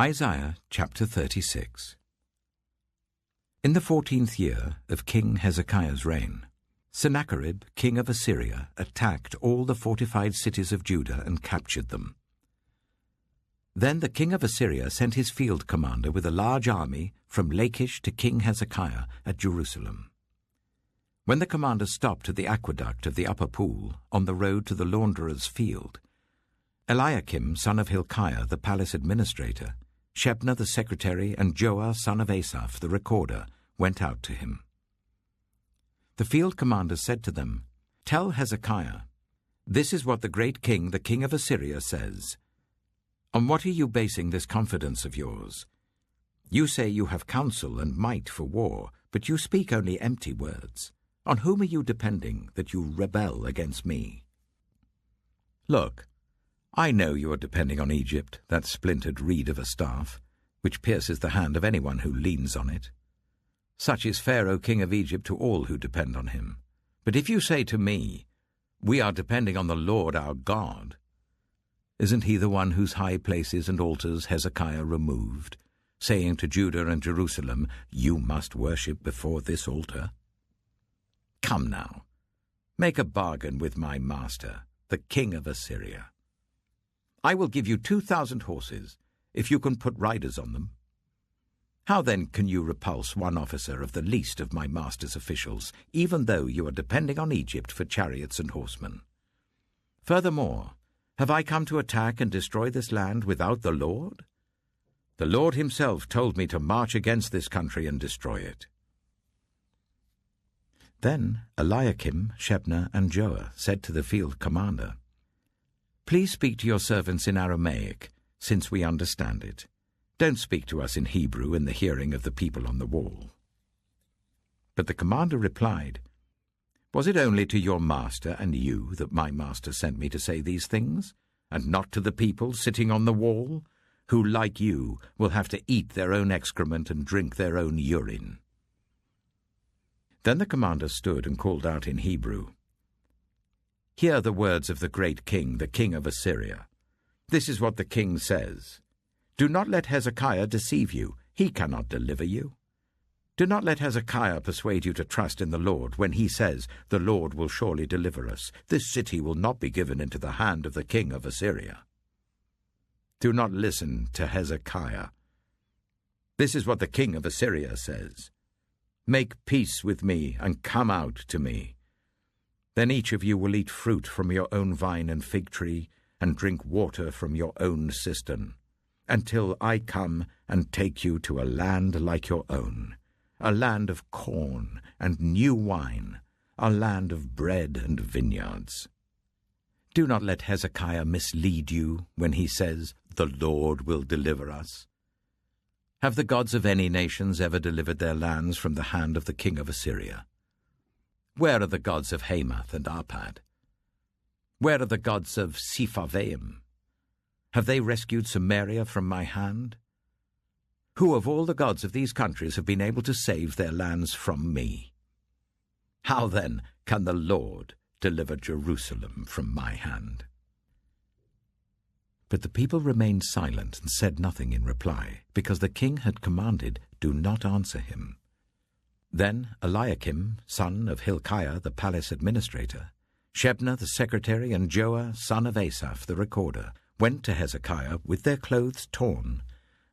Isaiah chapter 36. In the 14th year of King Hezekiah's reign, Sennacherib, king of Assyria, attacked all the fortified cities of Judah and captured them. Then the king of Assyria sent his field commander with a large army from Lachish to King Hezekiah at Jerusalem. When the commander stopped at the aqueduct of the upper pool on the road to the launderer's field, Eliakim, son of Hilkiah, the palace administrator, Shebna the secretary, and Joah, son of Asaph, the recorder, went out to him. The field commander said to them, "Tell Hezekiah, this is what the great king, the king of Assyria, says. On what are you basing this confidence of yours? You say you have counsel and might for war, but you speak only empty words. On whom are you depending that you rebel against me? Look, I know you are depending on Egypt, that splintered reed of a staff, which pierces the hand of anyone who leans on it. Such is Pharaoh king of Egypt to all who depend on him. But if you say to me, 'We are depending on the Lord our God,' isn't he the one whose high places and altars Hezekiah removed, saying to Judah and Jerusalem, 'You must worship before this altar'? Come now, make a bargain with my master, the king of Assyria. I will give you 2,000 horses, if you can put riders on them. How then can you repulse one officer of the least of my master's officials, even though you are depending on Egypt for chariots and horsemen? Furthermore, have I come to attack and destroy this land without the Lord? The Lord himself told me to march against this country and destroy it." Then Eliakim, Shebna, and Joah said to the field commander, "Please speak to your servants in Aramaic, since we understand it. Don't speak to us in Hebrew in the hearing of the people on the wall." But the commander replied, "Was it only to your master and you that my master sent me to say these things, and not to the people sitting on the wall, who, like you, will have to eat their own excrement and drink their own urine?" Then the commander stood and called out in Hebrew, "Hear the words of the great king, the king of Assyria. This is what the king says. Do not let Hezekiah deceive you. He cannot deliver you. Do not let Hezekiah persuade you to trust in the Lord when he says, 'The Lord will surely deliver us. This city will not be given into the hand of the king of Assyria.' Do not listen to Hezekiah. This is what the king of Assyria says. Make peace with me and come out to me. Then each of you will eat fruit from your own vine and fig tree, and drink water from your own cistern, until I come and take you to a land like your own, a land of corn and new wine, a land of bread and vineyards. Do not let Hezekiah mislead you when he says, 'The Lord will deliver us.' Have the gods of any nations ever delivered their lands from the hand of the king of Assyria? Where are the gods of Hamath and Arpad? Where are the gods of Sepharvaim? Have they rescued Samaria from my hand? Who of all the gods of these countries have been able to save their lands from me? How then can the Lord deliver Jerusalem from my hand?" But the people remained silent and said nothing in reply, because the king had commanded, "Do not answer him." Then Eliakim, son of Hilkiah, the palace administrator, Shebna the secretary, and Joah, son of Asaph, the recorder, went to Hezekiah with their clothes torn,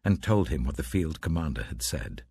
and told him what the field commander had said.